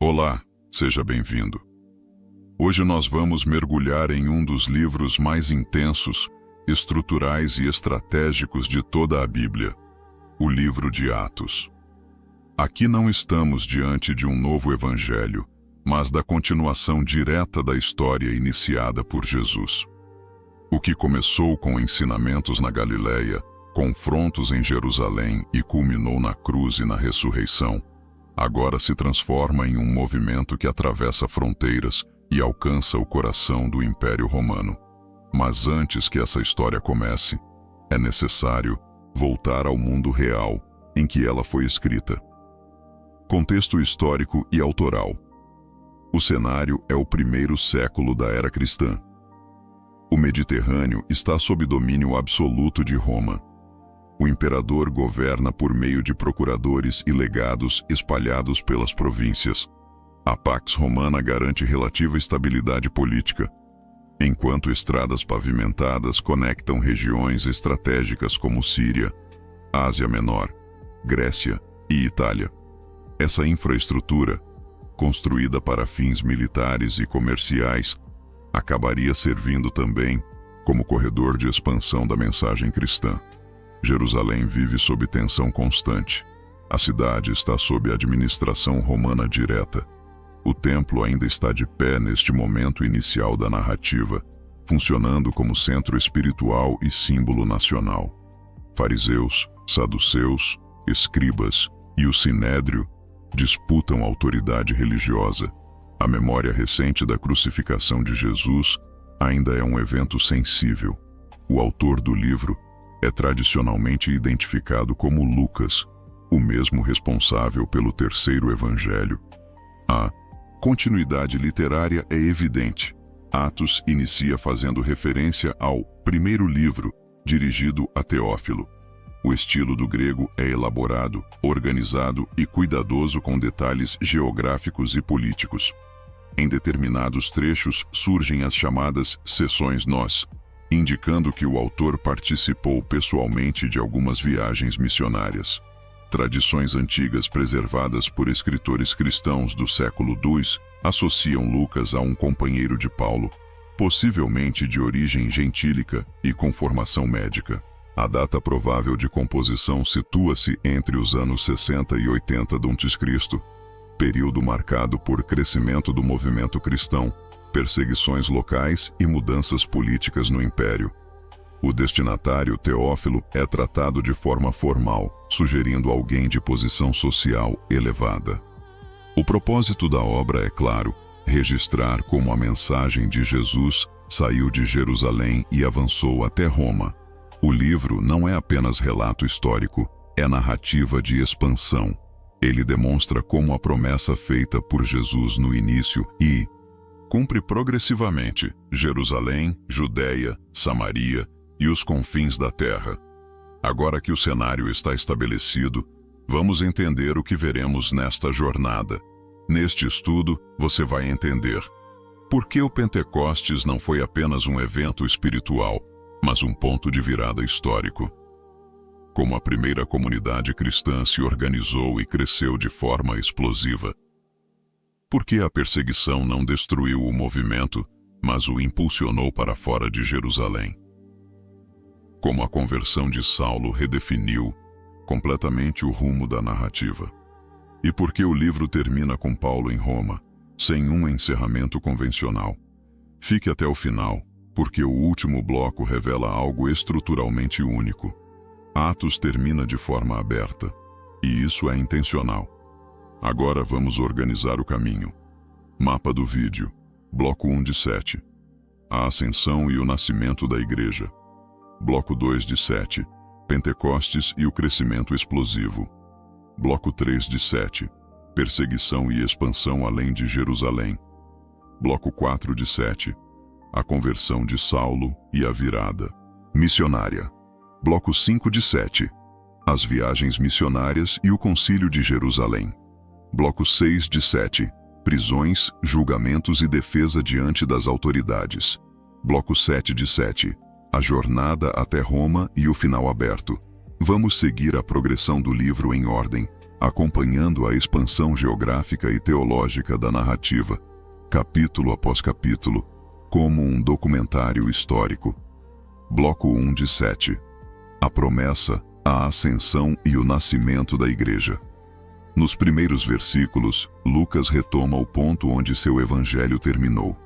Olá, seja bem-vindo. Hoje nós vamos mergulhar em um dos livros mais intensos, estruturais e estratégicos de toda a Bíblia, o livro de Atos. Aqui não estamos diante de um novo evangelho, mas da continuação direta da história iniciada por Jesus. O que começou com ensinamentos na Galileia, confrontos em Jerusalém e culminou na cruz e na ressurreição, agora se transforma em um movimento que atravessa fronteiras e alcança o coração do Império Romano. Mas antes que essa história comece, é necessário voltar ao mundo real em que ela foi escrita. Contexto histórico e autoral. O cenário é o primeiro século da era cristã. O Mediterrâneo está sob domínio absoluto de Roma. O imperador governa por meio de procuradores e legados espalhados pelas províncias. A Pax Romana garante relativa estabilidade política, enquanto estradas pavimentadas conectam regiões estratégicas como Síria, Ásia Menor, Grécia e Itália. Essa infraestrutura, construída para fins militares e comerciais, acabaria servindo também como corredor de expansão da mensagem cristã. Jerusalém vive sob tensão constante. A cidade está sob administração romana direta. O templo ainda está de pé neste momento inicial da narrativa, funcionando como centro espiritual e símbolo nacional. Fariseus, saduceus, escribas e o sinédrio disputam autoridade religiosa. A memória recente da crucificação de Jesus ainda é um evento sensível. O autor do livro é tradicionalmente identificado como Lucas, o mesmo responsável pelo terceiro evangelho. A continuidade literária é evidente. Atos inicia fazendo referência ao primeiro livro, dirigido a Teófilo. O estilo do grego é elaborado, organizado e cuidadoso com detalhes geográficos e políticos. Em determinados trechos surgem as chamadas seções nós, indicando que o autor participou pessoalmente de algumas viagens missionárias. Tradições antigas preservadas por escritores cristãos do século II associam Lucas a um companheiro de Paulo, possivelmente de origem gentílica e com formação médica. A data provável de composição situa-se entre os anos 60 e 80 d.C., período marcado por crescimento do movimento cristão, perseguições locais e mudanças políticas no Império. O destinatário, Teófilo, é tratado de forma formal, sugerindo alguém de posição social elevada. O propósito da obra é claro: registrar como a mensagem de Jesus saiu de Jerusalém e avançou até Roma. O livro não é apenas relato histórico, é narrativa de expansão. Ele demonstra como a promessa feita por Jesus no início cumpre progressivamente Jerusalém, Judeia, Samaria e os confins da terra. Agora que o cenário está estabelecido, vamos entender o que veremos nesta jornada. Neste estudo, você vai entender por que o Pentecostes não foi apenas um evento espiritual, mas um ponto de virada histórico. Como a primeira comunidade cristã se organizou e cresceu de forma explosiva. Por que a perseguição não destruiu o movimento, mas o impulsionou para fora de Jerusalém? Como a conversão de Saulo redefiniu completamente o rumo da narrativa. E por que o livro termina com Paulo em Roma, sem um encerramento convencional? Fique até o final, porque o último bloco revela algo estruturalmente único. Atos termina de forma aberta, e isso é intencional. Agora vamos organizar o caminho. Mapa do vídeo, bloco 1 de 7. A ascensão e o nascimento da igreja. Bloco 2 de 7. Pentecostes e o crescimento explosivo. Bloco 3 de 7. Perseguição e expansão além de Jerusalém. Bloco 4 de 7. A conversão de Saulo e a virada missionária. Bloco 5 de 7. As viagens missionárias e o concílio de Jerusalém. Bloco 6 de 7. Prisões, julgamentos e defesa diante das autoridades. Bloco 7 de 7. A jornada até Roma e o final aberto. Vamos seguir a progressão do livro em ordem, acompanhando a expansão geográfica e teológica da narrativa, capítulo após capítulo, como um documentário histórico. Bloco 1 de 7. A promessa, a ascensão e o nascimento da Igreja. Nos primeiros versículos, Lucas retoma o ponto onde seu evangelho terminou.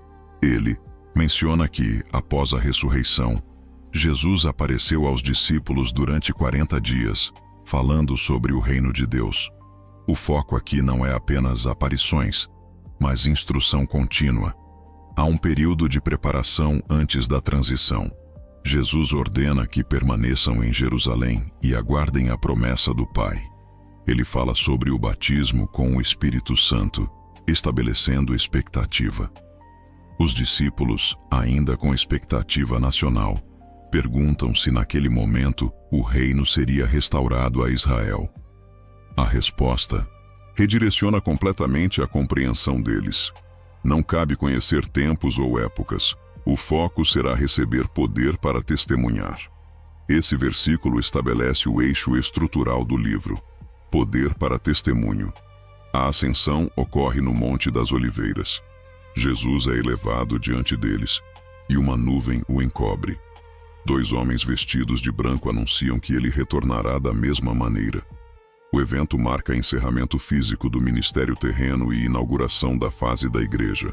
Ele menciona que, após a ressurreição, Jesus apareceu aos discípulos durante 40 dias, falando sobre o reino de Deus. O foco aqui não é apenas aparições, mas instrução contínua. Há um período de preparação antes da transição. Jesus ordena que permaneçam em Jerusalém e aguardem a promessa do Pai. Ele fala sobre o batismo com o Espírito Santo, estabelecendo expectativa. Os discípulos, ainda com expectativa nacional, perguntam se naquele momento o reino seria restaurado a Israel. A resposta redireciona completamente a compreensão deles. Não cabe conhecer tempos ou épocas. O foco será receber poder para testemunhar. Esse versículo estabelece o eixo estrutural do livro. Poder para testemunho. A ascensão ocorre no Monte das Oliveiras. Jesus é elevado diante deles, e uma nuvem o encobre. 2 homens vestidos de branco anunciam que ele retornará da mesma maneira. O evento marca encerramento físico do ministério terreno e inauguração da fase da igreja.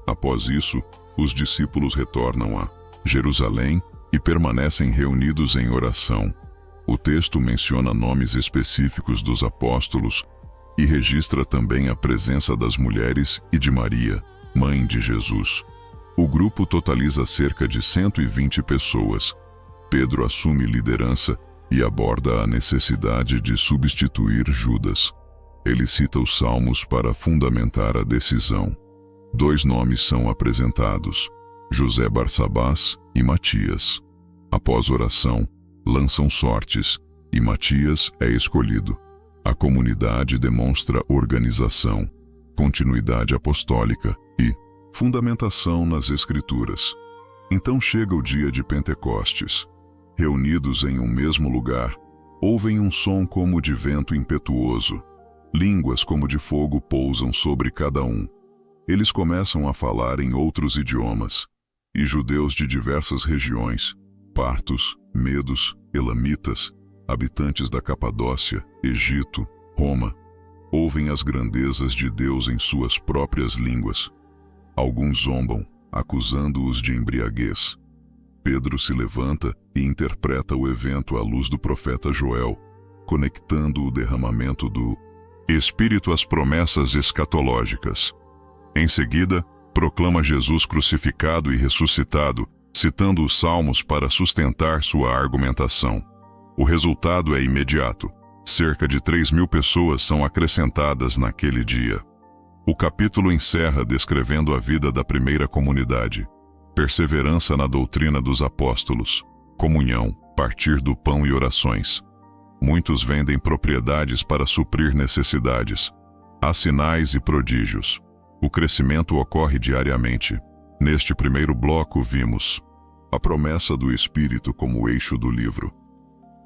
Após isso, os discípulos retornam a Jerusalém e permanecem reunidos em oração. O texto menciona nomes específicos dos apóstolos e registra também a presença das mulheres e de Maria, mãe de Jesus. O grupo totaliza cerca de 120 pessoas. Pedro assume liderança e aborda a necessidade de substituir Judas. Ele cita os Salmos para fundamentar a decisão. 2 nomes são apresentados: José Barsabás e Matias. Após oração, lançam sortes, e Matias é escolhido. A comunidade demonstra organização, continuidade apostólica e fundamentação nas Escrituras. Então chega o dia de Pentecostes. Reunidos em um mesmo lugar, ouvem um som como de vento impetuoso. Línguas como de fogo pousam sobre cada um. Eles começam a falar em outros idiomas, e judeus de diversas regiões, partos, medos, elamitas, habitantes da Capadócia, Egito, Roma, ouvem as grandezas de Deus em suas próprias línguas. Alguns zombam, acusando-os de embriaguez. Pedro se levanta e interpreta o evento à luz do profeta Joel, conectando o derramamento do Espírito às promessas escatológicas. Em seguida, proclama Jesus crucificado e ressuscitado, citando os Salmos para sustentar sua argumentação. O resultado é imediato. Cerca de 3.000 pessoas são acrescentadas naquele dia. O capítulo encerra descrevendo a vida da primeira comunidade. Perseverança na doutrina dos apóstolos, comunhão, partir do pão e orações. Muitos vendem propriedades para suprir necessidades. Há sinais e prodígios. O crescimento ocorre diariamente. Neste primeiro bloco vimos a promessa do Espírito como eixo do livro,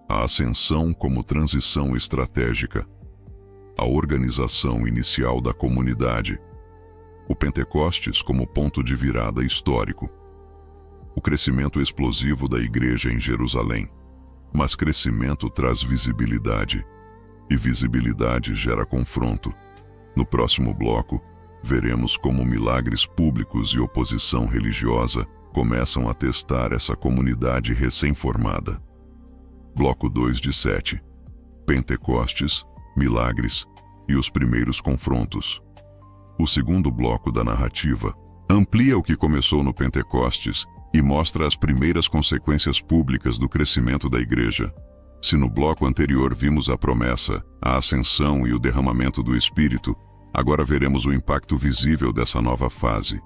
a ascensão como transição estratégica, a organização inicial da comunidade, o Pentecostes como ponto de virada histórico, o crescimento explosivo da igreja em Jerusalém. Mas crescimento traz visibilidade, e visibilidade gera confronto. No próximo bloco, veremos como milagres públicos e oposição religiosa começam a testar essa comunidade recém-formada. Bloco 2 de 7. Pentecostes, milagres e os primeiros confrontos. O segundo bloco da narrativa amplia o que começou no Pentecostes e mostra as primeiras consequências públicas do crescimento da igreja. Se no bloco anterior vimos a promessa, a ascensão e o derramamento do Espírito, agora veremos o impacto visível dessa nova fase.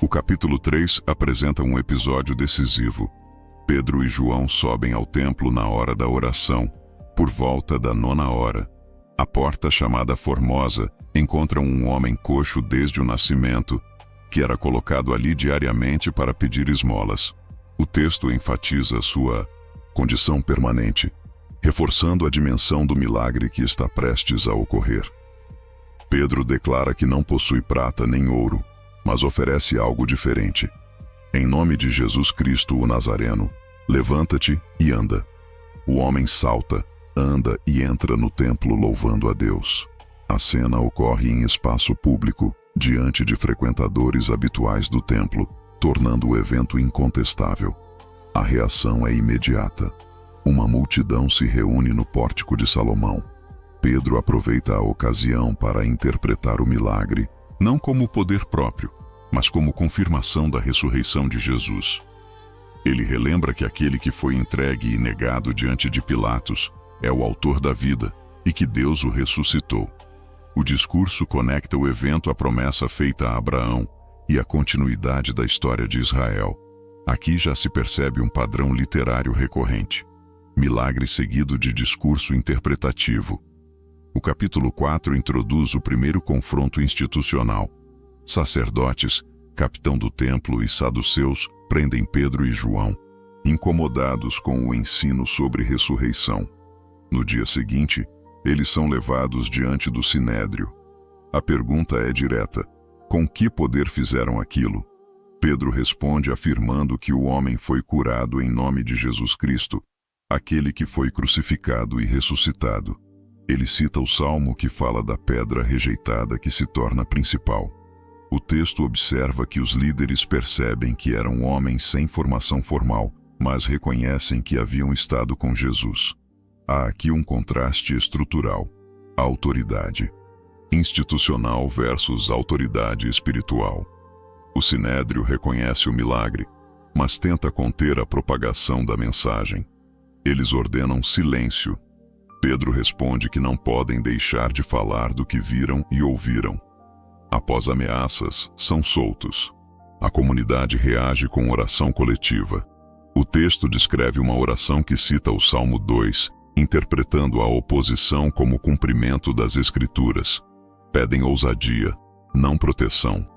O capítulo 3 apresenta um episódio decisivo. Pedro e João sobem ao templo na hora da oração, por volta da 9ª hora. À porta chamada Formosa, encontram um homem coxo desde o nascimento, que era colocado ali diariamente para pedir esmolas. O texto enfatiza sua condição permanente. reforçando a dimensão do milagre que está prestes a ocorrer. Pedro declara que não possui prata nem ouro, mas oferece algo diferente. Em nome de Jesus Cristo, o Nazareno, levanta-te e anda. O homem salta, anda e entra no templo louvando a Deus. A cena ocorre em espaço público, diante de frequentadores habituais do templo, tornando o evento incontestável. A reação é imediata. Uma multidão se reúne no pórtico de Salomão. Pedro aproveita a ocasião para interpretar o milagre, não como poder próprio, mas como confirmação da ressurreição de Jesus. Ele relembra que aquele que foi entregue e negado diante de Pilatos é o autor da vida e que Deus o ressuscitou. O discurso conecta o evento à promessa feita a Abraão e à continuidade da história de Israel. Aqui já se percebe um padrão literário recorrente. Milagre seguido de discurso interpretativo. O capítulo 4 introduz o primeiro confronto institucional. Sacerdotes, capitão do templo e saduceus prendem Pedro e João, incomodados com o ensino sobre ressurreição. No dia seguinte, eles são levados diante do Sinédrio. A pergunta é direta: com que poder fizeram aquilo? Pedro responde afirmando que o homem foi curado em nome de Jesus Cristo, aquele que foi crucificado e ressuscitado. Ele cita o salmo que fala da pedra rejeitada que se torna principal. O texto observa que os líderes percebem que eram homens sem formação formal, mas reconhecem que haviam estado com Jesus. Há aqui um contraste estrutural: a autoridade institucional versus autoridade espiritual. O Sinédrio reconhece o milagre, mas tenta conter a propagação da mensagem. Eles ordenam silêncio. Pedro responde que não podem deixar de falar do que viram e ouviram. Após ameaças, são soltos. A comunidade reage com oração coletiva. O texto descreve uma oração que cita o Salmo 2, interpretando a oposição como cumprimento das Escrituras. Pedem ousadia, não proteção.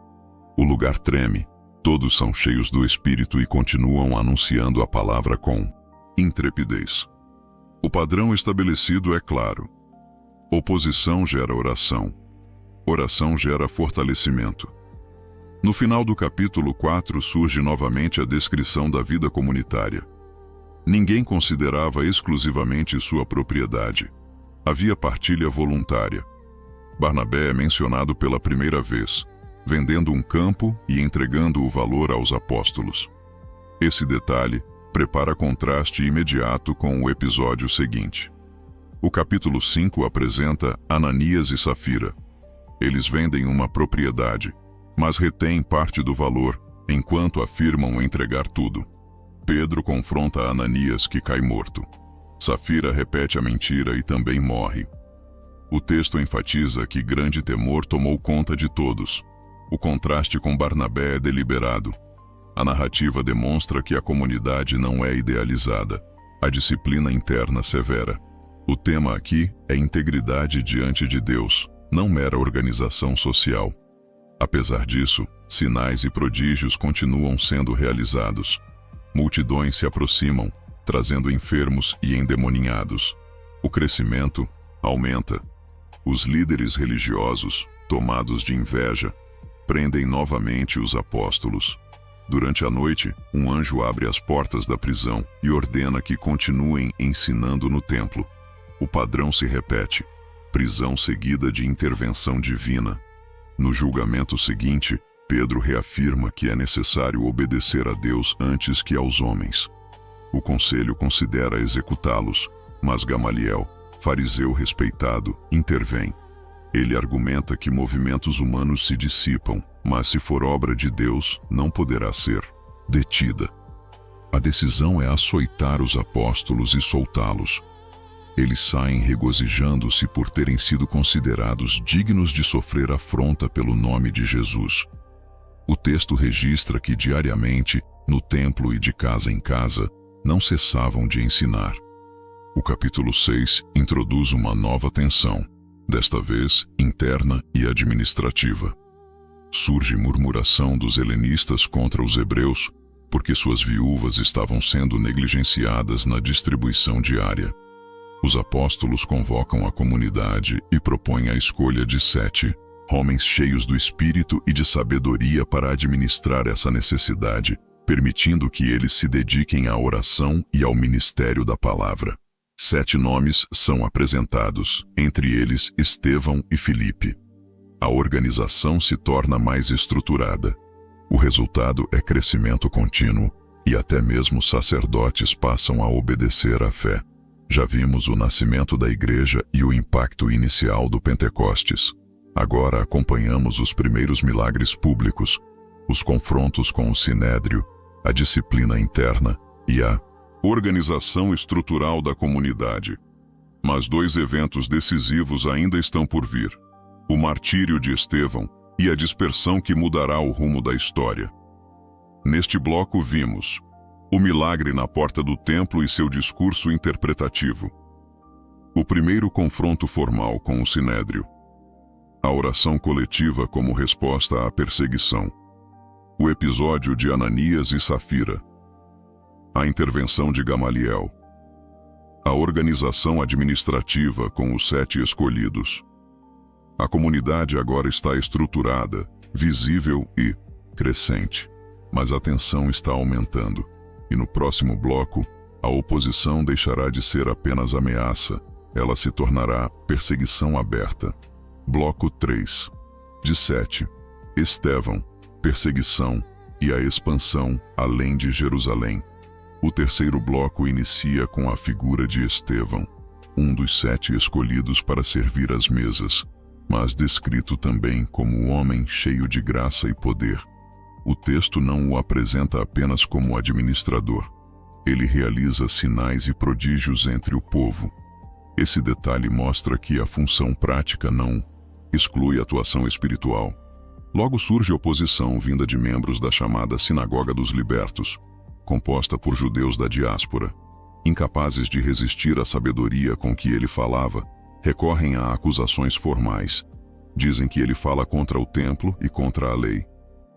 O lugar treme, todos são cheios do Espírito e continuam anunciando a palavra com intrepidez. O padrão estabelecido é claro. Oposição gera oração. Oração gera fortalecimento. No final do capítulo 4 surge novamente a descrição da vida comunitária. Ninguém considerava exclusivamente sua propriedade. Havia partilha voluntária. Barnabé é mencionado pela primeira vez, vendendo um campo e entregando o valor aos apóstolos. Esse detalhe prepara contraste imediato com o episódio seguinte. O capítulo 5 apresenta Ananias e Safira. Eles vendem uma propriedade, mas retêm parte do valor, enquanto afirmam entregar tudo. Pedro confronta Ananias, que cai morto. Safira repete a mentira e também morre. O texto enfatiza que grande temor tomou conta de todos. O contraste com Barnabé é deliberado. A narrativa demonstra que a comunidade não é idealizada, a disciplina interna severa. O tema aqui é integridade diante de Deus, não mera organização social. Apesar disso, sinais e prodígios continuam sendo realizados. Multidões se aproximam, trazendo enfermos e endemoninhados. O crescimento aumenta. Os líderes religiosos, tomados de inveja, prendem novamente os apóstolos. Durante a noite, um anjo abre as portas da prisão e ordena que continuem ensinando no templo. O padrão se repete: prisão seguida de intervenção divina. No julgamento seguinte, Pedro reafirma que é necessário obedecer a Deus antes que aos homens. O conselho considera executá-los, mas Gamaliel, fariseu respeitado, intervém. Ele argumenta que movimentos humanos se dissipam, mas se for obra de Deus, não poderá ser detida. A decisão é açoitar os apóstolos e soltá-los. Eles saem regozijando-se por terem sido considerados dignos de sofrer afronta pelo nome de Jesus. O texto registra que diariamente, no templo e de casa em casa, não cessavam de ensinar. O capítulo 6 introduz uma nova tensão, desta vez interna e administrativa. Surge murmuração dos helenistas contra os hebreus, porque suas viúvas estavam sendo negligenciadas na distribuição diária. Os apóstolos convocam a comunidade e propõem a escolha de 7 homens cheios do Espírito e de sabedoria para administrar essa necessidade, permitindo que eles se dediquem à oração e ao ministério da palavra. 7 nomes são apresentados, entre eles Estevão e Filipe. A organização se torna mais estruturada. O resultado é crescimento contínuo, e até mesmo sacerdotes passam a obedecer à fé. Já vimos o nascimento da igreja e o impacto inicial do Pentecostes. Agora acompanhamos os primeiros milagres públicos, os confrontos com o Sinédrio, a disciplina interna e a organização estrutural da comunidade. Mas 2 eventos decisivos ainda estão por vir: o martírio de Estevão e a dispersão que mudará o rumo da história. Neste bloco vimos o milagre na porta do templo e seu discurso interpretativo. O primeiro confronto formal com o Sinédrio. A oração coletiva como resposta à perseguição. O episódio de Ananias e Safira. A intervenção de Gamaliel. A organização administrativa com os 7 escolhidos. A comunidade agora está estruturada, visível e crescente, mas a tensão está aumentando. E no próximo bloco, a oposição deixará de ser apenas ameaça, ela se tornará perseguição aberta. Bloco 3. De 7. Estevão, perseguição e a expansão além de Jerusalém. O terceiro bloco inicia com a figura de Estevão, um dos 7 escolhidos para servir às mesas, mas descrito também como um homem cheio de graça e poder. O texto não o apresenta apenas como administrador. Ele realiza sinais e prodígios entre o povo. Esse detalhe mostra que a função prática não exclui a atuação espiritual. Logo surge oposição vinda de membros da chamada Sinagoga dos Libertos, composta por judeus da diáspora. Incapazes de resistir à sabedoria com que ele falava, recorrem a acusações formais. Dizem que ele fala contra o templo e contra a lei.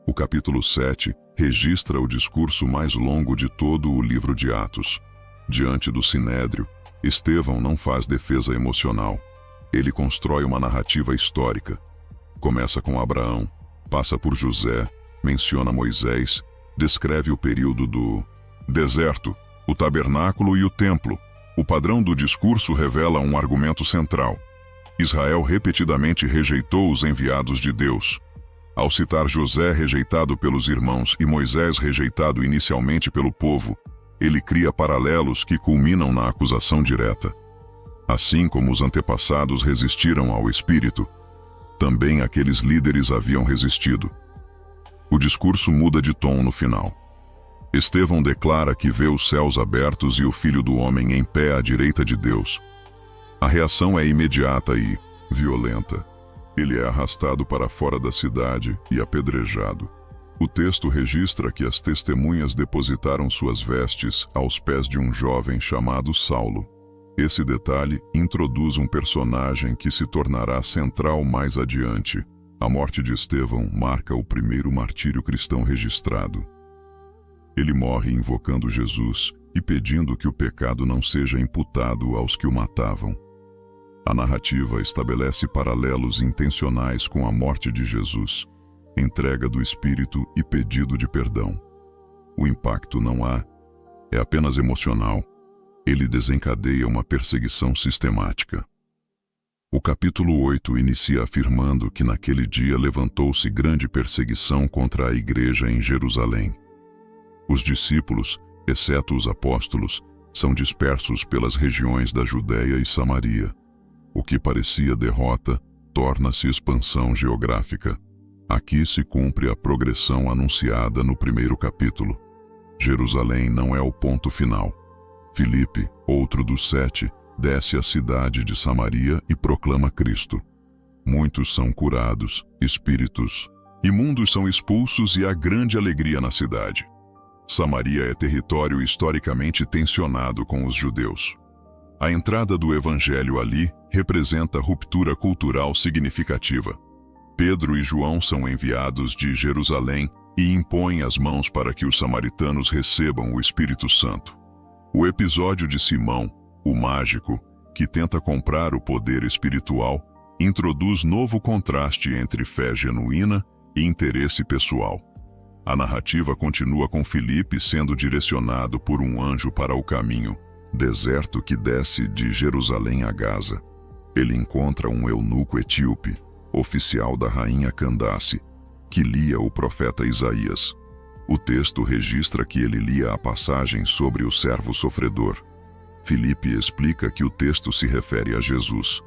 O capítulo 7 registra o discurso mais longo de todo o livro de Atos. Diante do Sinédrio, Estevão não faz defesa emocional. Ele constrói uma narrativa histórica. Começa com Abraão, passa por José, menciona Moisés, descreve o período do deserto, o tabernáculo e o templo. O padrão do discurso revela um argumento central. Israel repetidamente rejeitou os enviados de Deus. Ao citar José rejeitado pelos irmãos e Moisés rejeitado inicialmente pelo povo, ele cria paralelos que culminam na acusação direta. Assim como os antepassados resistiram ao Espírito, também aqueles líderes haviam resistido. O discurso muda de tom no final. Estevão declara que vê os céus abertos e o Filho do Homem em pé à direita de Deus. A reação é imediata e violenta. Ele é arrastado para fora da cidade e apedrejado. O texto registra que as testemunhas depositaram suas vestes aos pés de um jovem chamado Saulo. Esse detalhe introduz um personagem que se tornará central mais adiante. A morte de Estevão marca o primeiro martírio cristão registrado. Ele morre invocando Jesus e pedindo que o pecado não seja imputado aos que o matavam. A narrativa estabelece paralelos intencionais com a morte de Jesus, entrega do Espírito e pedido de perdão. O impacto não é apenas emocional. Ele desencadeia uma perseguição sistemática. O capítulo 8 inicia afirmando que naquele dia levantou-se grande perseguição contra a igreja em Jerusalém. Os discípulos, exceto os apóstolos, são dispersos pelas regiões da Judéia e Samaria. O que parecia derrota torna-se expansão geográfica. Aqui se cumpre a progressão anunciada no primeiro capítulo. Jerusalém não é o ponto final. Filipe, outro dos 7, desce à cidade de Samaria e proclama Cristo. Muitos são curados, espíritos imundos são expulsos e há grande alegria na cidade. Samaria é território historicamente tensionado com os judeus. A entrada do evangelho ali representa ruptura cultural significativa. Pedro e João são enviados de Jerusalém e impõem as mãos para que os samaritanos recebam o Espírito Santo. O episódio de Simão, o mágico, que tenta comprar o poder espiritual, introduz novo contraste entre fé genuína e interesse pessoal. A narrativa continua com Filipe sendo direcionado por um anjo para o caminho deserto que desce de Jerusalém a Gaza. Ele encontra um eunuco etíope, oficial da rainha Candace, que lia o profeta Isaías. O texto registra que ele lia a passagem sobre o servo sofredor. Filipe explica que o texto se refere a Jesus.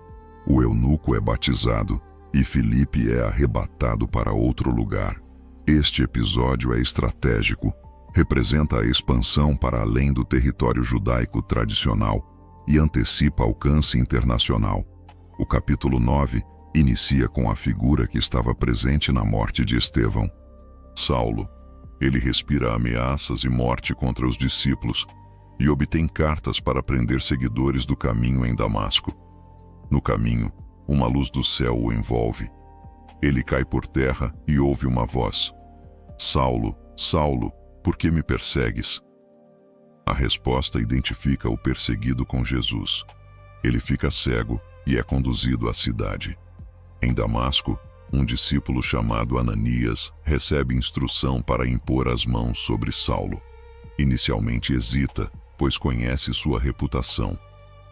O eunuco é batizado e Filipe é arrebatado para outro lugar. Este episódio é estratégico, representa a expansão para além do território judaico tradicional e antecipa alcance internacional. O capítulo 9 inicia com a figura que estava presente na morte de Estevão. Saulo. Ele respira ameaças e morte contra os discípulos e obtém cartas para prender seguidores do caminho em Damasco. No caminho, uma luz do céu o envolve. Ele cai por terra e ouve uma voz: Saulo, Saulo, por que me persegues? A resposta identifica o perseguido com Jesus. Ele fica cego e é conduzido à cidade. Em Damasco, um discípulo chamado Ananias recebe instrução para impor as mãos sobre Saulo. Inicialmente hesita, pois conhece sua reputação,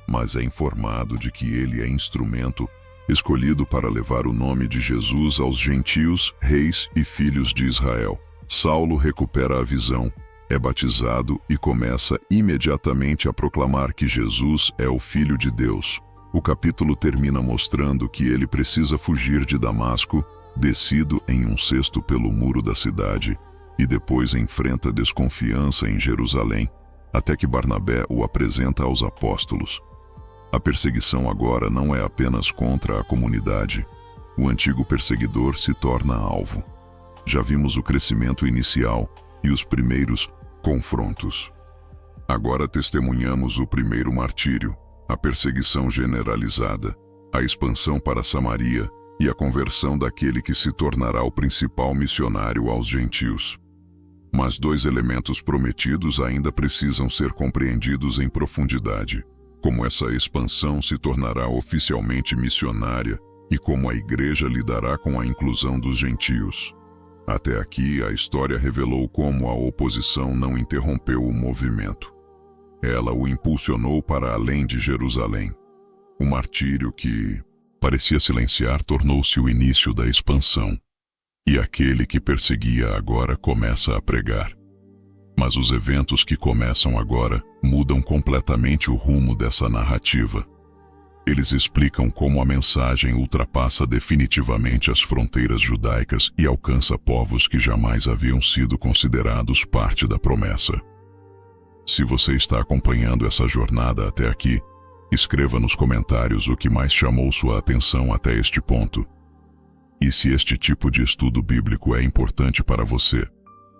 mas é informado de que ele é instrumento escolhido para levar o nome de Jesus aos gentios, reis e filhos de Israel. Saulo recupera a visão, é batizado e começa imediatamente a proclamar que Jesus é o Filho de Deus. O capítulo termina mostrando que ele precisa fugir de Damasco, descido em um cesto pelo muro da cidade, e depois enfrenta desconfiança em Jerusalém, até que Barnabé o apresenta aos apóstolos. A perseguição agora não é apenas contra a comunidade. O antigo perseguidor se torna alvo. Já vimos o crescimento inicial e os primeiros confrontos. Agora testemunhamos o primeiro martírio, a perseguição generalizada, a expansão para Samaria e a conversão daquele que se tornará o principal missionário aos gentios. Mas dois elementos prometidos ainda precisam ser compreendidos em profundidade: como essa expansão se tornará oficialmente missionária e como a igreja lidará com a inclusão dos gentios. Até aqui, a história revelou como a oposição não interrompeu o movimento. Ela o impulsionou para além de Jerusalém. O martírio que parecia silenciar tornou-se o início da expansão. E aquele que perseguia agora começa a pregar. Mas os eventos que começam agora mudam completamente o rumo dessa narrativa. Eles explicam como a mensagem ultrapassa definitivamente as fronteiras judaicas e alcança povos que jamais haviam sido considerados parte da promessa. Se você está acompanhando essa jornada até aqui, escreva nos comentários o que mais chamou sua atenção até este ponto. E se este tipo de estudo bíblico é importante para você,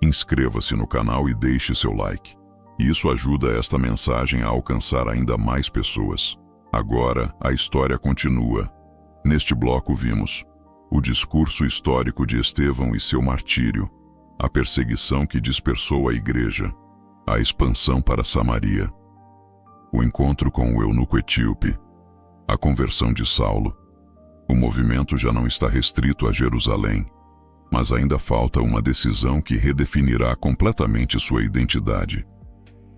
inscreva-se no canal e deixe seu like. Isso ajuda esta mensagem a alcançar ainda mais pessoas. Agora, a história continua. Neste bloco vimos o discurso histórico de Estevão e seu martírio, a perseguição que dispersou a igreja, a expansão para Samaria, o encontro com o eunuco etíope, a conversão de Saulo. O movimento já não está restrito a Jerusalém, mas ainda falta uma decisão que redefinirá completamente sua identidade.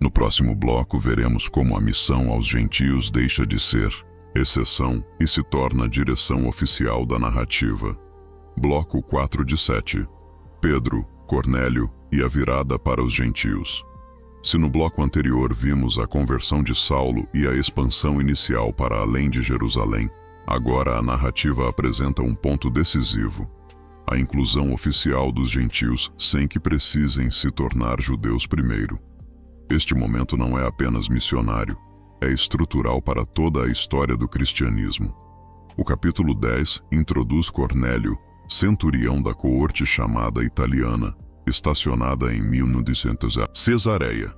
No próximo bloco veremos como a missão aos gentios deixa de ser exceção e se torna a direção oficial da narrativa. Bloco 4 de 7. Pedro, Cornélio e a virada para os gentios. Se no bloco anterior vimos a conversão de Saulo e a expansão inicial para além de Jerusalém, agora a narrativa apresenta um ponto decisivo: a inclusão oficial dos gentios sem que precisem se tornar judeus primeiro. Este momento não é apenas missionário, é estrutural para toda a história do cristianismo. O capítulo 10 introduz Cornélio, centurião da coorte chamada italiana, estacionada em 1900 a Cesareia.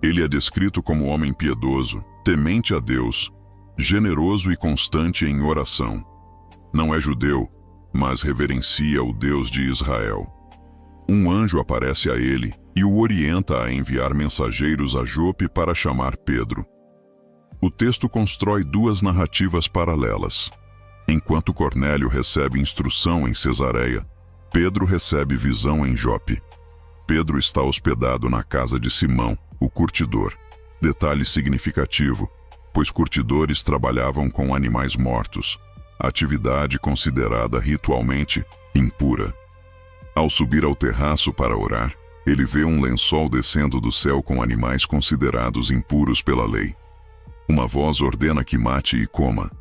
Ele é descrito como homem piedoso, temente a Deus, generoso e constante em oração. Não é judeu, mas reverencia o Deus de Israel. Um anjo aparece a ele e o orienta a enviar mensageiros a Jope para chamar Pedro. O texto constrói duas narrativas paralelas. Enquanto Cornélio recebe instrução em Cesareia, Pedro recebe visão em Jope. Pedro está hospedado na casa de Simão, o curtidor. Detalhe significativo, pois curtidores trabalhavam com animais mortos, atividade considerada ritualmente impura. Ao subir ao terraço para orar, ele vê um lençol descendo do céu com animais considerados impuros pela lei. Uma voz ordena que mate e coma.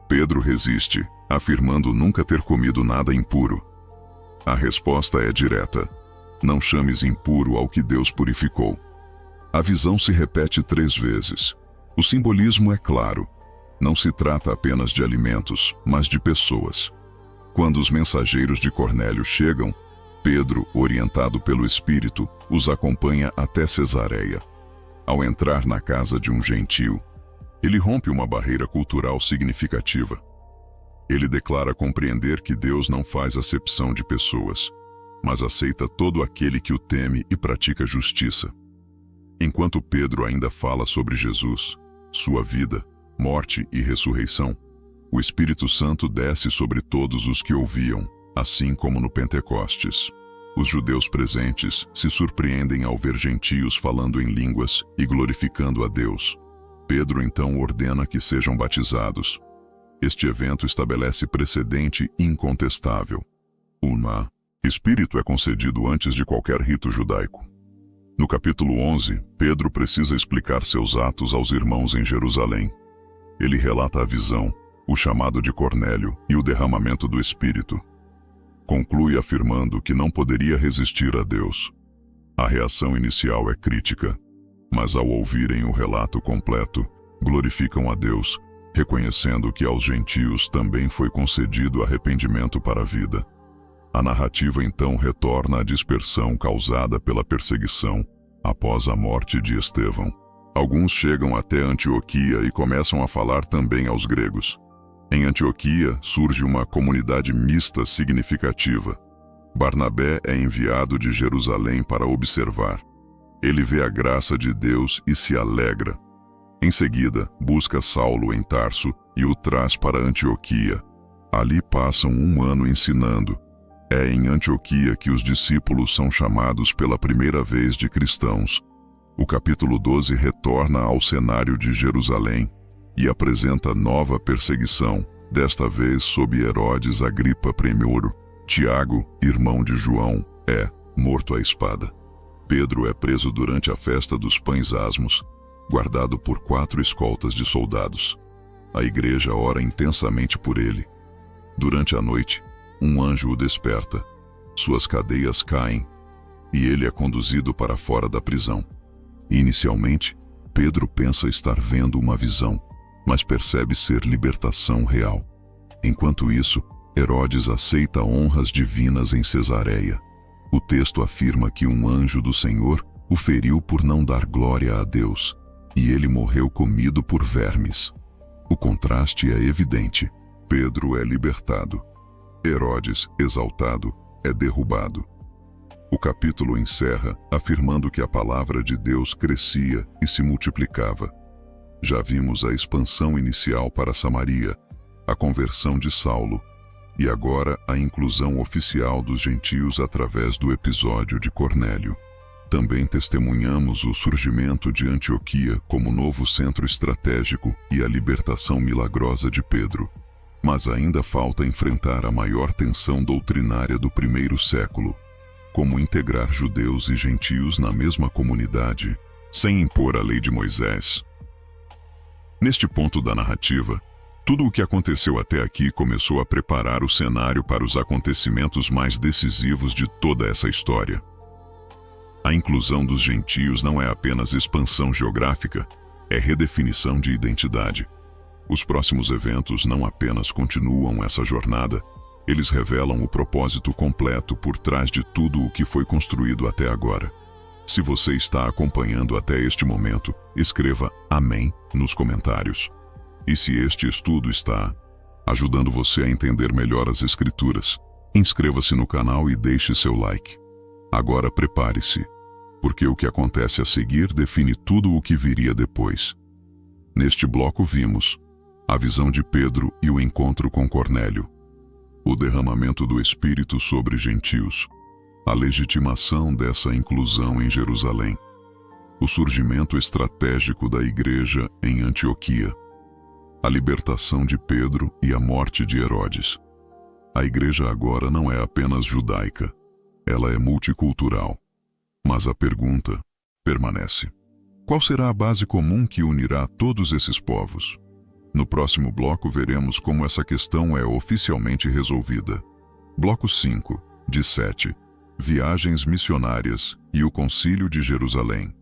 Pedro resiste, afirmando nunca ter comido nada impuro. A resposta é direta: não chames impuro ao que Deus purificou. A visão se repete 3 vezes. O simbolismo é claro. Não se trata apenas de alimentos, mas de pessoas. Quando os mensageiros de Cornélio chegam, Pedro, orientado pelo Espírito, os acompanha até Cesareia. Ao entrar na casa de um gentio, ele rompe uma barreira cultural significativa. Ele declara compreender que Deus não faz acepção de pessoas, mas aceita todo aquele que o teme e pratica justiça. Enquanto Pedro ainda fala sobre Jesus, sua vida, morte e ressurreição, o Espírito Santo desce sobre todos os que ouviam, assim como no Pentecostes. Os judeus presentes se surpreendem ao ver gentios falando em línguas e glorificando a Deus. Pedro então ordena que sejam batizados. Este evento estabelece precedente incontestável. O Espírito é concedido antes de qualquer rito judaico. No capítulo 11, Pedro precisa explicar seus atos aos irmãos em Jerusalém. Ele relata a visão, o chamado de Cornélio e o derramamento do Espírito. Conclui afirmando que não poderia resistir a Deus. A reação inicial é crítica, mas ao ouvirem o relato completo, glorificam a Deus, reconhecendo que aos gentios também foi concedido arrependimento para a vida. A narrativa então retorna à dispersão causada pela perseguição após a morte de Estevão. Alguns chegam até Antioquia e começam a falar também aos gregos. Em Antioquia surge uma comunidade mista significativa. Barnabé é enviado de Jerusalém para observar. Ele vê a graça de Deus e se alegra. Em seguida, busca Saulo em Tarso e o traz para Antioquia. Ali passam 1 ano ensinando. É em Antioquia que os discípulos são chamados pela primeira vez de cristãos. O capítulo 12 retorna ao cenário de Jerusalém e apresenta nova perseguição, desta vez sob Herodes Agripa I. Tiago, irmão de João, é morto à espada. Pedro é preso durante a festa dos pães asmos, guardado por 4 escoltas de soldados. A igreja ora intensamente por ele. Durante a noite, um anjo o desperta. Suas cadeias caem e ele é conduzido para fora da prisão. Inicialmente, Pedro pensa estar vendo uma visão, mas percebe ser libertação real. Enquanto isso, Herodes aceita honras divinas em Cesareia. O texto afirma que um anjo do Senhor o feriu por não dar glória a Deus, e ele morreu comido por vermes. O contraste é evidente. Pedro é libertado. Herodes, exaltado, é derrubado. O capítulo encerra afirmando que a palavra de Deus crescia e se multiplicava. Já vimos a expansão inicial para Samaria, a conversão de Saulo, e agora a inclusão oficial dos gentios através do episódio de Cornélio. Também testemunhamos o surgimento de Antioquia como novo centro estratégico e a libertação milagrosa de Pedro. Mas ainda falta enfrentar a maior tensão doutrinária do 1º século, como integrar judeus e gentios na mesma comunidade, sem impor a lei de Moisés. Neste ponto da narrativa, tudo o que aconteceu até aqui começou a preparar o cenário para os acontecimentos mais decisivos de toda essa história. A inclusão dos gentios não é apenas expansão geográfica, é redefinição de identidade. Os próximos eventos não apenas continuam essa jornada, eles revelam o propósito completo por trás de tudo o que foi construído até agora. Se você está acompanhando até este momento, escreva Amém nos comentários. E se este estudo está ajudando você a entender melhor as Escrituras, inscreva-se no canal e deixe seu like. Agora prepare-se, porque o que acontece a seguir define tudo o que viria depois. Neste bloco vimos a visão de Pedro e o encontro com Cornélio, o derramamento do Espírito sobre gentios, a legitimação dessa inclusão em Jerusalém, o surgimento estratégico da igreja em Antioquia, a libertação de Pedro e a morte de Herodes. A igreja agora não é apenas judaica, ela é multicultural. Mas a pergunta permanece: qual será a base comum que unirá todos esses povos? No próximo bloco veremos como essa questão é oficialmente resolvida. Bloco 5, de 7. Viagens missionárias e o Concílio de Jerusalém.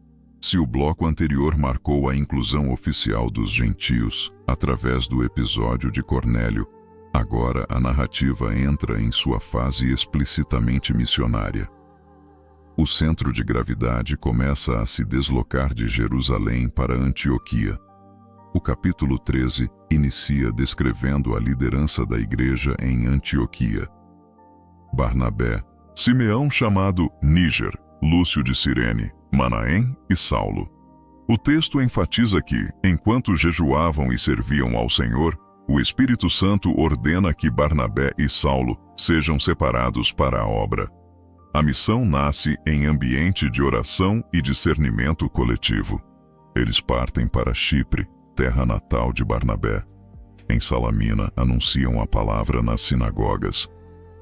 Se o bloco anterior marcou a inclusão oficial dos gentios através do episódio de Cornélio, agora a narrativa entra em sua fase explicitamente missionária. O centro de gravidade começa a se deslocar de Jerusalém para Antioquia. O capítulo 13 inicia descrevendo a liderança da igreja em Antioquia. Barnabé, Simeão chamado Níger, Lúcio de Cirene, Manaém e Saulo. O texto enfatiza que, enquanto jejuavam e serviam ao Senhor, o Espírito Santo ordena que Barnabé e Saulo sejam separados para a obra. A missão nasce em ambiente de oração e discernimento coletivo. Eles partem para Chipre, terra natal de Barnabé. Em Salamina, anunciam a palavra nas sinagogas.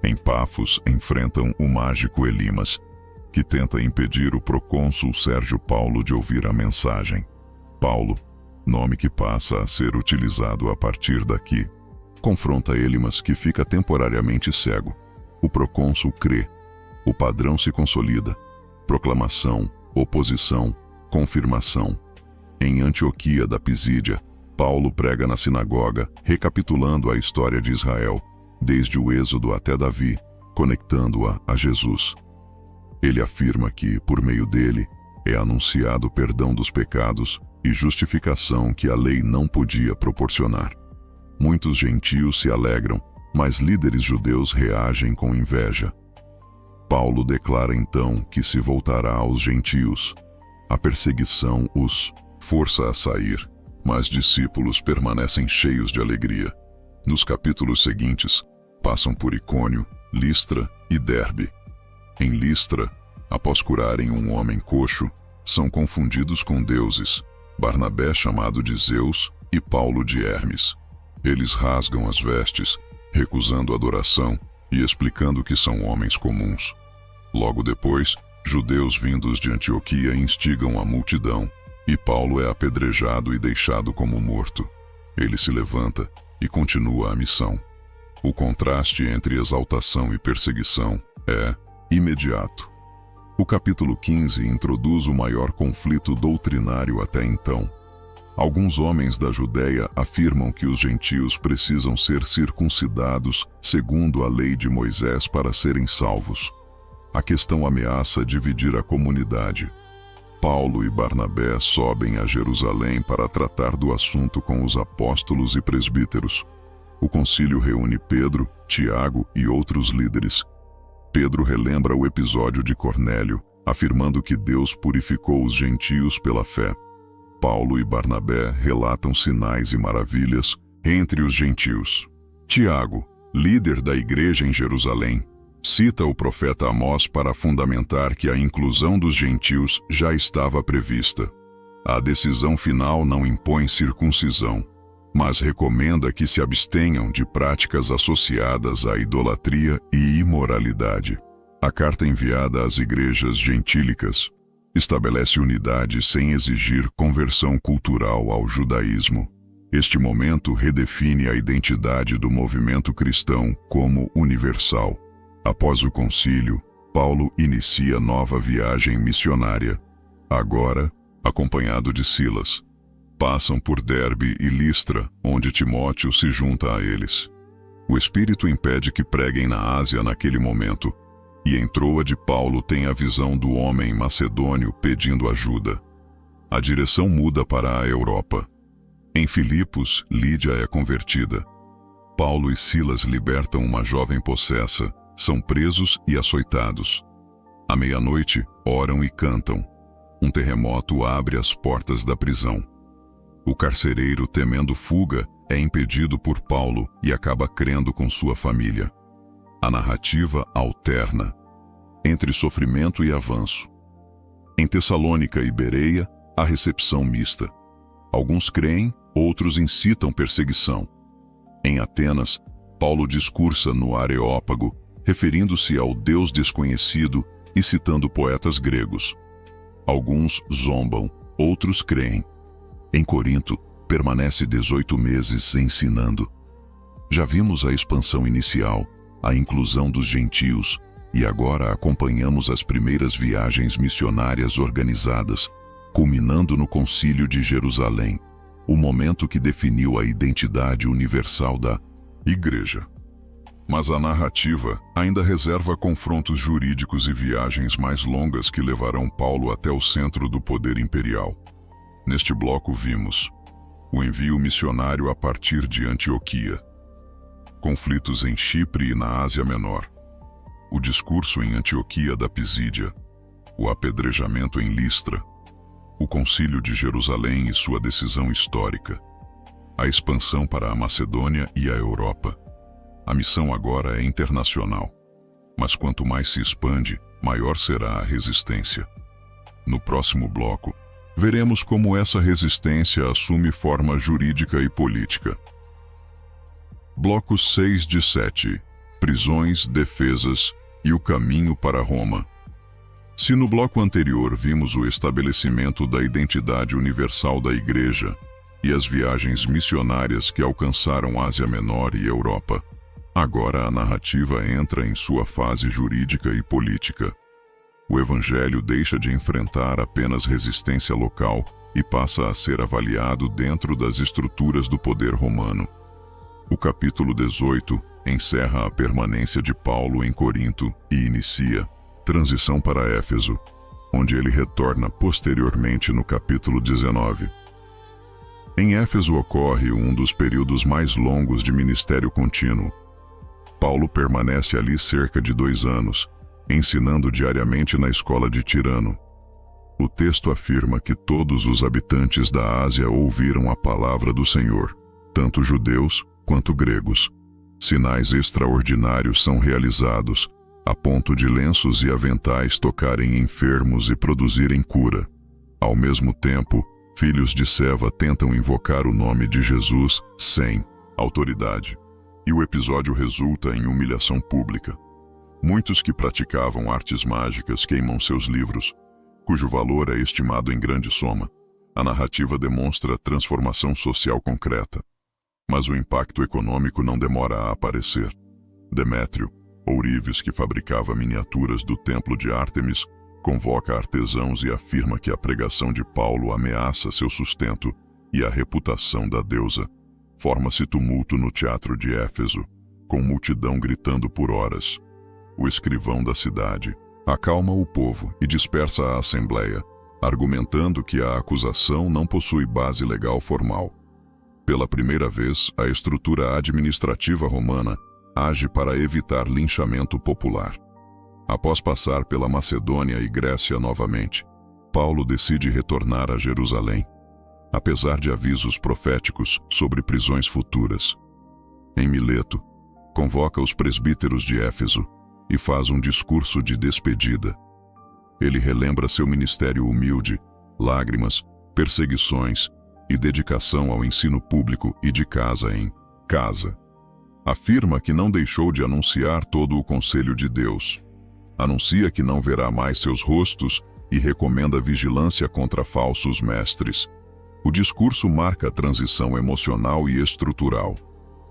Em Pafos, enfrentam o mágico Elimas, que tenta impedir o procônsul Sérgio Paulo de ouvir a mensagem. Paulo, nome que passa a ser utilizado a partir daqui, confronta Elimas, que fica temporariamente cego. O procônsul crê. O padrão se consolida. Proclamação, oposição, confirmação. Em Antioquia da Pisídia, Paulo prega na sinagoga, recapitulando a história de Israel, desde o Êxodo até Davi, conectando-a a Jesus. Ele afirma que, por meio dele, é anunciado o perdão dos pecados e justificação que a lei não podia proporcionar. Muitos gentios se alegram, mas líderes judeus reagem com inveja. Paulo declara então que se voltará aos gentios. A perseguição os força a sair, mas discípulos permanecem cheios de alegria. Nos capítulos seguintes, passam por Icônio, Listra e Derbe. Em Listra, após curarem um homem coxo, são confundidos com deuses, Barnabé chamado de Zeus e Paulo de Hermes. Eles rasgam as vestes, recusando adoração e explicando que são homens comuns. Logo depois, judeus vindos de Antioquia instigam a multidão, e Paulo é apedrejado e deixado como morto. Ele se levanta e continua a missão. O contraste entre exaltação e perseguição é imediato. O capítulo 15 introduz o maior conflito doutrinário até então. Alguns homens da Judéia afirmam que os gentios precisam ser circuncidados segundo a lei de Moisés para serem salvos. A questão ameaça dividir a comunidade. Paulo e Barnabé sobem a Jerusalém para tratar do assunto com os apóstolos e presbíteros. O concílio reúne Pedro, Tiago e outros líderes. Pedro relembra o episódio de Cornélio, afirmando que Deus purificou os gentios pela fé. Paulo e Barnabé relatam sinais e maravilhas entre os gentios. Tiago, líder da igreja em Jerusalém, cita o profeta Amós para fundamentar que a inclusão dos gentios já estava prevista. A decisão final não impõe circuncisão, mas recomenda que se abstenham de práticas associadas à idolatria e imoralidade. A carta enviada às igrejas gentílicas estabelece unidade sem exigir conversão cultural ao judaísmo. Este momento redefine a identidade do movimento cristão como universal. Após o concílio, Paulo inicia nova viagem missionária. Agora, acompanhado de Silas, passam por Derbe e Listra, onde Timóteo se junta a eles. O Espírito impede que preguem na Ásia naquele momento, e em Troa de Paulo tem a visão do homem macedônio pedindo ajuda. A direção muda para a Europa. Em Filipos, Lídia é convertida. Paulo e Silas libertam uma jovem possessa, são presos e açoitados. À meia-noite, oram e cantam. Um terremoto abre as portas da prisão. O carcereiro, temendo fuga, é impedido por Paulo e acaba crendo com sua família. A narrativa alterna entre sofrimento e avanço. Em Tessalônica e Bereia, a recepção mista. Alguns creem, outros incitam perseguição. Em Atenas, Paulo discursa no Areópago, referindo-se ao Deus desconhecido e citando poetas gregos. Alguns zombam, outros creem. Em Corinto, permanece 18 meses ensinando. Já vimos a expansão inicial, a inclusão dos gentios, e agora acompanhamos as primeiras viagens missionárias organizadas, culminando no Concílio de Jerusalém, o momento que definiu a identidade universal da Igreja. Mas a narrativa ainda reserva confrontos jurídicos e viagens mais longas que levarão Paulo até o centro do poder imperial. Neste bloco vimos o envio missionário a partir de Antioquia, conflitos em Chipre e na Ásia Menor, o discurso em Antioquia da Pisídia, o apedrejamento em Listra, o Concílio de Jerusalém e sua decisão histórica, a expansão para a Macedônia e a Europa. A missão agora é internacional, mas quanto mais se expande, maior será a resistência. No próximo bloco, veremos como essa resistência assume forma jurídica e política. Bloco 6 de 7. Prisões, defesas e o caminho para Roma. Se no bloco anterior vimos o estabelecimento da identidade universal da Igreja e as viagens missionárias que alcançaram Ásia Menor e Europa, agora a narrativa entra em sua fase jurídica e política. O Evangelho deixa de enfrentar apenas resistência local e passa a ser avaliado dentro das estruturas do poder romano. O capítulo 18 encerra a permanência de Paulo em Corinto e inicia transição para Éfeso, onde ele retorna posteriormente no capítulo 19. Em Éfeso ocorre um dos períodos mais longos de ministério contínuo. Paulo permanece ali cerca de 2 anos, ensinando diariamente na escola de Tirano. O texto afirma que todos os habitantes da Ásia ouviram a palavra do Senhor, tanto judeus quanto gregos. Sinais extraordinários são realizados, a ponto de lenços e aventais tocarem enfermos e produzirem cura. Ao mesmo tempo, filhos de Seva tentam invocar o nome de Jesus sem autoridade. E o episódio resulta em humilhação pública. Muitos que praticavam artes mágicas queimam seus livros, cujo valor é estimado em grande soma. A narrativa demonstra transformação social concreta. Mas o impacto econômico não demora a aparecer. Demétrio, ourives que fabricava miniaturas do templo de Ártemis, convoca artesãos e afirma que a pregação de Paulo ameaça seu sustento e a reputação da deusa. Forma-se tumulto no teatro de Éfeso, com multidão gritando por horas. O escrivão da cidade acalma o povo e dispersa a assembleia, argumentando que a acusação não possui base legal formal. Pela primeira vez, a estrutura administrativa romana age para evitar linchamento popular. Após passar pela Macedônia e Grécia novamente, Paulo decide retornar a Jerusalém, apesar de avisos proféticos sobre prisões futuras. Em Mileto, convoca os presbíteros de Éfeso e faz um discurso de despedida. Ele relembra seu ministério humilde, lágrimas, perseguições e dedicação ao ensino público e de casa em casa. Afirma que não deixou de anunciar todo o conselho de Deus. Anuncia que não verá mais seus rostos e recomenda vigilância contra falsos mestres. O discurso marca a transição emocional e estrutural.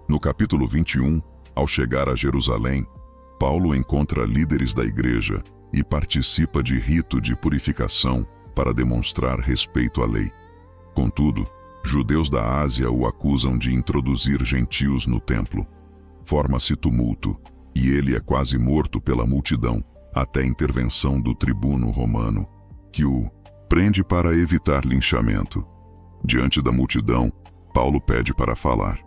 No capítulo 21, ao chegar a Jerusalém, Paulo encontra líderes da igreja e participa de rito de purificação para demonstrar respeito à lei. Contudo, judeus da Ásia o acusam de introduzir gentios no templo. Forma-se tumulto, e ele é quase morto pela multidão, até a intervenção do tribuno romano, que o prende para evitar linchamento. Diante da multidão, Paulo pede para falar.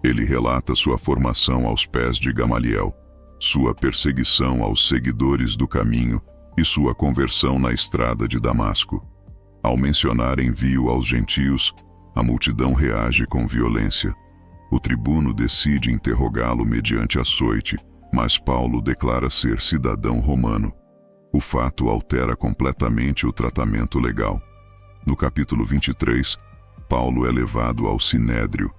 Ele relata sua formação aos pés de Gamaliel, sua perseguição aos seguidores do caminho e sua conversão na estrada de Damasco. Ao mencionar envio aos gentios, A multidão reage com violência. O tribuno decide interrogá-lo mediante açoite, mas Paulo declara ser cidadão romano. O fato altera completamente o tratamento legal. No capítulo 23, Paulo é levado ao sinédrio.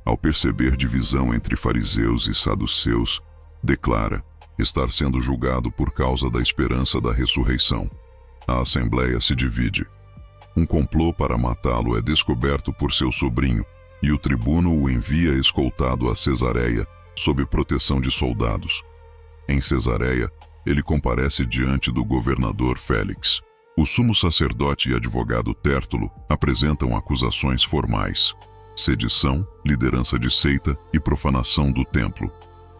Ao perceber divisão entre fariseus e saduceus, declara estar sendo julgado por causa da esperança da ressurreição. A assembleia se divide. Um complô para matá-lo é descoberto por seu sobrinho, e o tribuno o envia escoltado a Cesareia, sob proteção de soldados. Em Cesareia, ele comparece diante do governador Félix. O sumo sacerdote e advogado Tértulo apresentam acusações formais: sedição, liderança de seita e profanação do templo.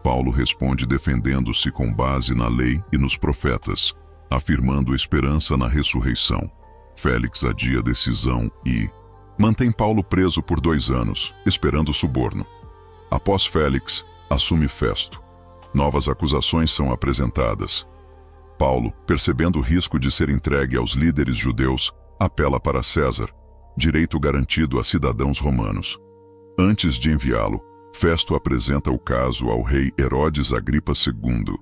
Paulo responde defendendo-se com base na lei e nos profetas, afirmando esperança na ressurreição. Félix adia a decisão e mantém Paulo preso por 2 anos, esperando suborno. Após Félix, assume Festo. Novas acusações são apresentadas. Paulo, percebendo o risco de ser entregue aos líderes judeus, apela para César, direito garantido a cidadãos romanos. Antes de enviá-lo, Festo apresenta o caso ao rei Herodes Agripa II.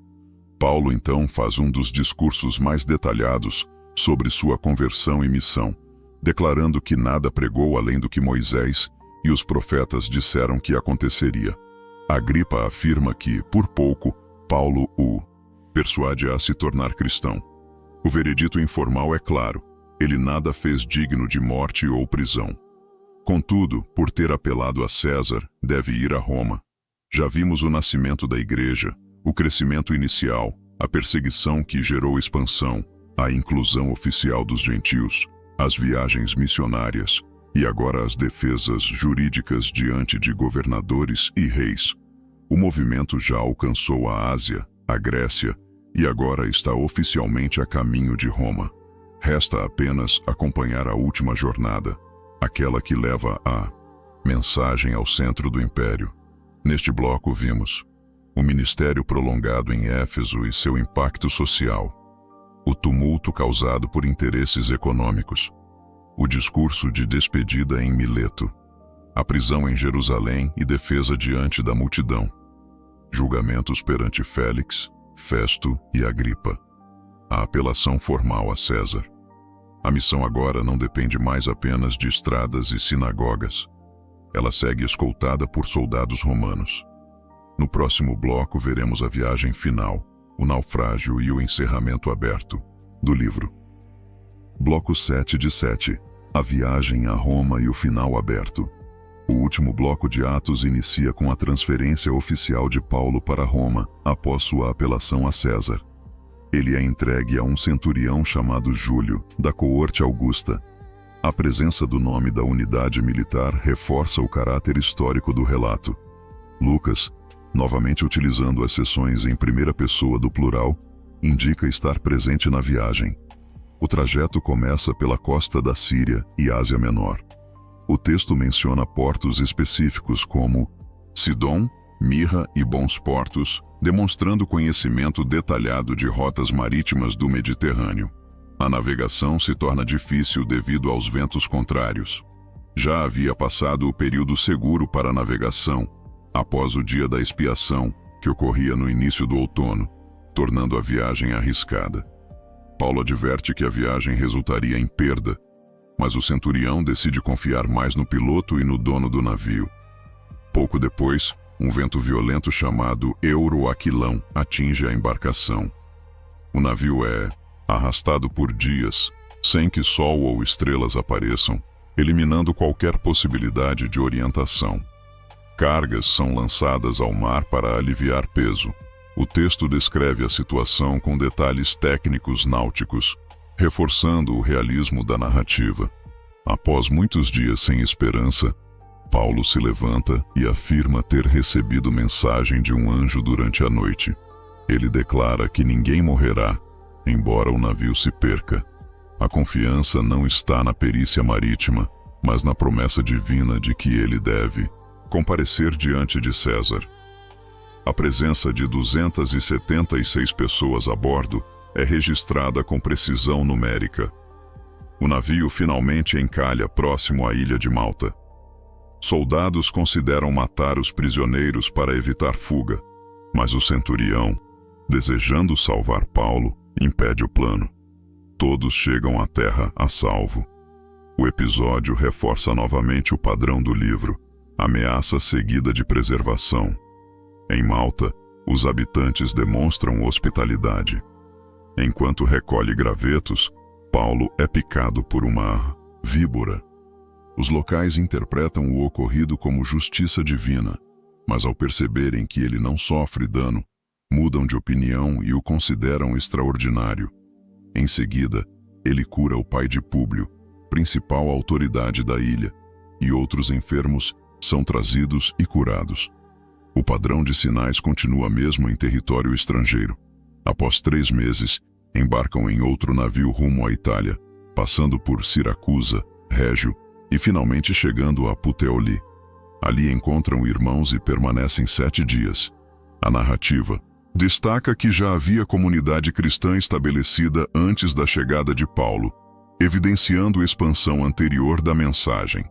Paulo então faz um dos discursos mais detalhados sobre sua conversão e missão, declarando que nada pregou além do que Moisés e os profetas disseram que aconteceria. Agripa afirma que, por pouco, Paulo o persuade a se tornar cristão. O veredito informal é claro: ele nada fez digno de morte ou prisão. Contudo, por ter apelado a César, deve ir a Roma. Já vimos o nascimento da igreja, o crescimento inicial, a perseguição que gerou expansão, a inclusão oficial dos gentios, as viagens missionárias e agora as defesas jurídicas diante de governadores e reis. O movimento já alcançou a Ásia, a Grécia e agora está oficialmente a caminho de Roma. Resta apenas acompanhar a última jornada, aquela que leva a mensagem ao centro do império. Neste bloco vimos o ministério prolongado em Éfeso e seu impacto social, o tumulto causado por interesses econômicos, o discurso de despedida em Mileto, a prisão em Jerusalém e defesa diante da multidão, julgamentos perante Félix, Festo e Agripa, a apelação formal a César. A missão agora não depende mais apenas de estradas e sinagogas. Ela segue escoltada por soldados romanos. No próximo bloco veremos a viagem final, o naufrágio e o encerramento aberto do livro. Bloco 7 de 7. A viagem a Roma e o final aberto. O último bloco de Atos inicia com a transferência oficial de Paulo para Roma, após sua apelação a César. Ele é entregue a um centurião chamado Júlio, da coorte Augusta. A presença do nome da unidade militar reforça o caráter histórico do relato. Lucas, novamente utilizando as seções em primeira pessoa do plural, indica estar presente na viagem. O trajeto começa pela costa da Síria e Ásia Menor. O texto menciona portos específicos como Sidom, Mirra e Bons Portos, demonstrando conhecimento detalhado de rotas marítimas do Mediterrâneo. A navegação se torna difícil devido aos ventos contrários. Já havia passado o período seguro para a navegação, após o dia da expiação, que ocorria no início do outono, tornando a viagem arriscada. Paulo adverte que a viagem resultaria em perda, mas o centurião decide confiar mais no piloto e no dono do navio. Pouco depois, um vento violento chamado Euroaquilão atinge a embarcação. O navio é arrastado por dias, sem que sol ou estrelas apareçam, eliminando qualquer possibilidade de orientação. Cargas são lançadas ao mar para aliviar peso. O texto descreve a situação com detalhes técnicos náuticos, reforçando o realismo da narrativa. Após muitos dias sem esperança, Paulo se levanta e afirma ter recebido mensagem de um anjo durante a noite. Ele declara que ninguém morrerá, embora o navio se perca. A confiança não está na perícia marítima, mas na promessa divina de que ele deve comparecer diante de César. A presença de 276 pessoas a bordo é registrada com precisão numérica. O navio finalmente encalha próximo à ilha de Malta. Soldados consideram matar os prisioneiros para evitar fuga, mas o centurião, desejando salvar Paulo, impede o plano. Todos chegam à terra a salvo. O episódio reforça novamente o padrão do livro, ameaça seguida de preservação. Em Malta, os habitantes demonstram hospitalidade. Enquanto recolhe gravetos, Paulo é picado por uma víbora. Os locais interpretam o ocorrido como justiça divina, mas ao perceberem que ele não sofre dano, mudam de opinião e o consideram extraordinário. Em seguida, ele cura o pai de Públio, principal autoridade da ilha, e outros enfermos são trazidos e curados. O padrão de sinais continua mesmo em território estrangeiro. Após 3 meses, embarcam em outro navio rumo à Itália, passando por Siracusa, Régio e finalmente chegando a Puteoli. Ali encontram irmãos e permanecem 7 dias. A narrativa destaca que já havia comunidade cristã estabelecida antes da chegada de Paulo, evidenciando a expansão anterior da mensagem.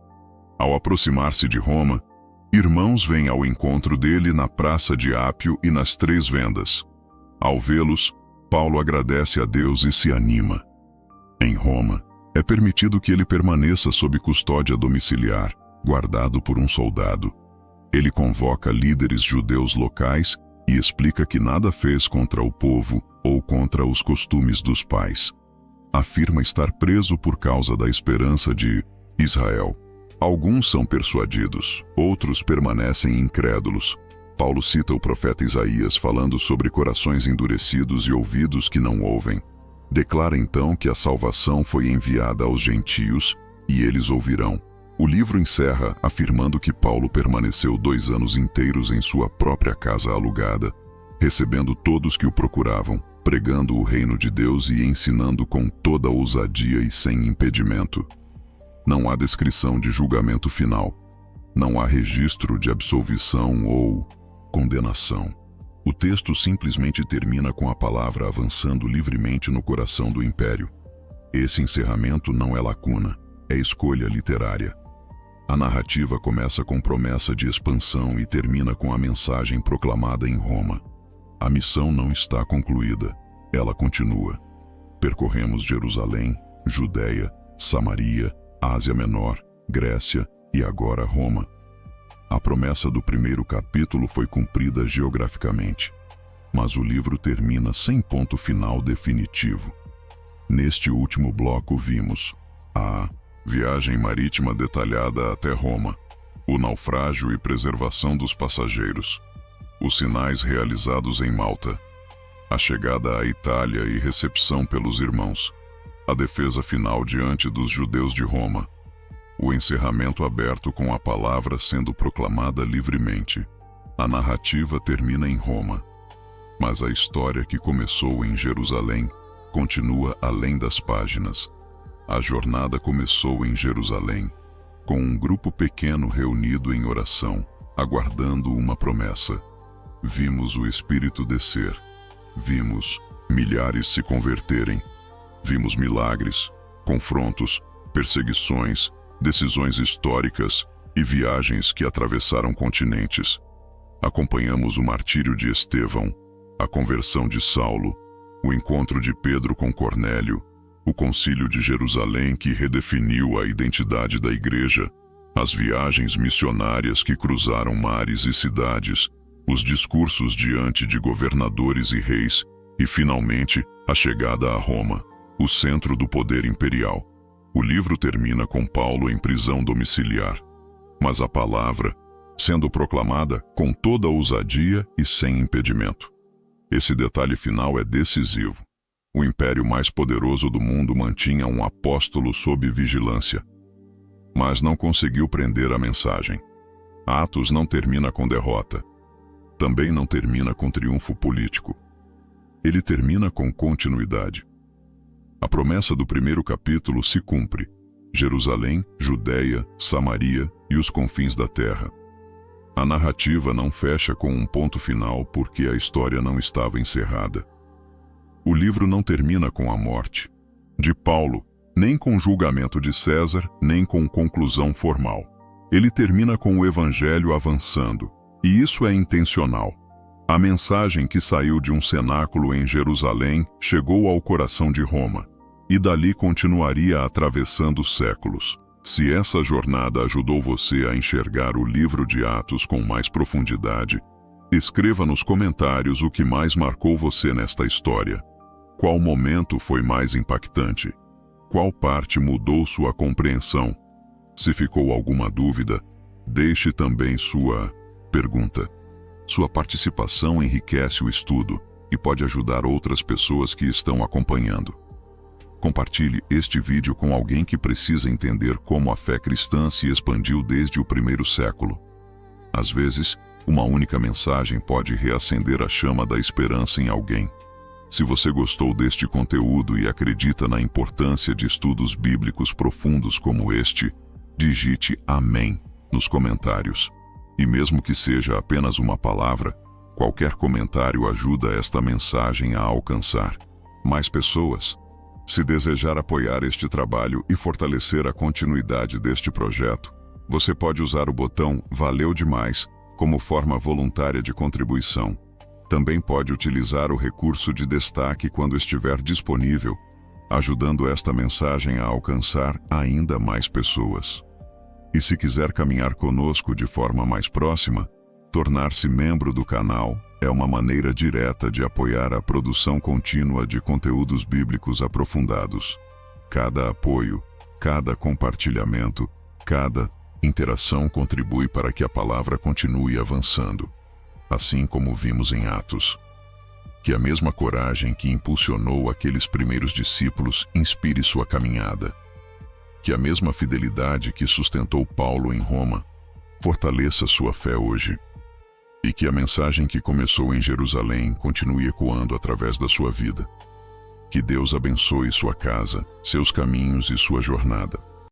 Ao aproximar-se de Roma, irmãos vêm ao encontro dele na Praça de Ápio e nas 3 Vendas. Ao vê-los, Paulo agradece a Deus e se anima. Em Roma, é permitido que ele permaneça sob custódia domiciliar, guardado por um soldado. Ele convoca líderes judeus locais e explica que nada fez contra o povo ou contra os costumes dos pais. Afirma estar preso por causa da esperança de Israel. Alguns são persuadidos, outros permanecem incrédulos. Paulo cita o profeta Isaías falando sobre corações endurecidos e ouvidos que não ouvem. Declara então que a salvação foi enviada aos gentios e eles ouvirão. O livro encerra afirmando que Paulo permaneceu 2 anos inteiros em sua própria casa alugada, recebendo todos que o procuravam, pregando o reino de Deus e ensinando com toda ousadia e sem impedimento. Não há descrição de julgamento final. Não há registro de absolvição ou condenação. O texto simplesmente termina com a palavra avançando livremente no coração do império. Esse encerramento não é lacuna, é escolha literária. A narrativa começa com promessa de expansão e termina com a mensagem proclamada em Roma. A missão não está concluída, ela continua. Percorremos Jerusalém, Judeia, Samaria, Ásia Menor, Grécia e agora Roma. A promessa do primeiro capítulo foi cumprida geograficamente, mas o livro termina sem ponto final definitivo. Neste último bloco vimos a viagem marítima detalhada até Roma, o naufrágio e preservação dos passageiros, os sinais realizados em Malta, a chegada à Itália e recepção pelos irmãos, a defesa final diante dos judeus de Roma, o encerramento aberto com a palavra sendo proclamada livremente. A narrativa termina em Roma, mas a história que começou em Jerusalém continua além das páginas. A jornada começou em Jerusalém, com um grupo pequeno reunido em oração, aguardando uma promessa. Vimos o Espírito descer, vimos milhares se converterem, vimos milagres, confrontos, perseguições, decisões históricas e viagens que atravessaram continentes. Acompanhamos o martírio de Estevão, a conversão de Saulo, o encontro de Pedro com Cornélio, o concílio de Jerusalém que redefiniu a identidade da igreja, as viagens missionárias que cruzaram mares e cidades, os discursos diante de governadores e reis e, finalmente, a chegada a Roma, o centro do poder imperial. O livro termina com Paulo em prisão domiciliar, mas a palavra sendo proclamada com toda ousadia e sem impedimento. Esse detalhe final é decisivo. O império mais poderoso do mundo mantinha um apóstolo sob vigilância, mas não conseguiu prender a mensagem. Atos não termina com derrota. Também não termina com triunfo político. Ele termina com continuidade. A promessa do primeiro capítulo se cumpre: Jerusalém, Judeia, Samaria e os confins da terra. A narrativa não fecha com um ponto final porque a história não estava encerrada. O livro não termina com a morte de Paulo, nem com julgamento de César, nem com conclusão formal. Ele termina com o Evangelho avançando, e isso é intencional. A mensagem que saiu de um cenáculo em Jerusalém chegou ao coração de Roma, e dali continuaria atravessando séculos. Se essa jornada ajudou você a enxergar o livro de Atos com mais profundidade, escreva nos comentários o que mais marcou você nesta história. Qual momento foi mais impactante? Qual parte mudou sua compreensão? Se ficou alguma dúvida, deixe também sua pergunta. Sua participação enriquece o estudo e pode ajudar outras pessoas que estão acompanhando. Compartilhe este vídeo com alguém que precisa entender como a fé cristã se expandiu desde o primeiro século. Às vezes, uma única mensagem pode reacender a chama da esperança em alguém. Se você gostou deste conteúdo e acredita na importância de estudos bíblicos profundos como este, digite Amém nos comentários. E mesmo que seja apenas uma palavra, qualquer comentário ajuda esta mensagem a alcançar mais pessoas. Se desejar apoiar este trabalho e fortalecer a continuidade deste projeto, você pode usar o botão Valeu Demais como forma voluntária de contribuição. Também pode utilizar o recurso de destaque quando estiver disponível, ajudando esta mensagem a alcançar ainda mais pessoas. E se quiser caminhar conosco de forma mais próxima, tornar-se membro do canal é uma maneira direta de apoiar a produção contínua de conteúdos bíblicos aprofundados. Cada apoio, cada compartilhamento, cada interação contribui para que a palavra continue avançando, assim como vimos em Atos. Que a mesma coragem que impulsionou aqueles primeiros discípulos inspire sua caminhada. Que a mesma fidelidade que sustentou Paulo em Roma fortaleça sua fé hoje. E que a mensagem que começou em Jerusalém continue ecoando através da sua vida. Que Deus abençoe sua casa, seus caminhos e sua jornada.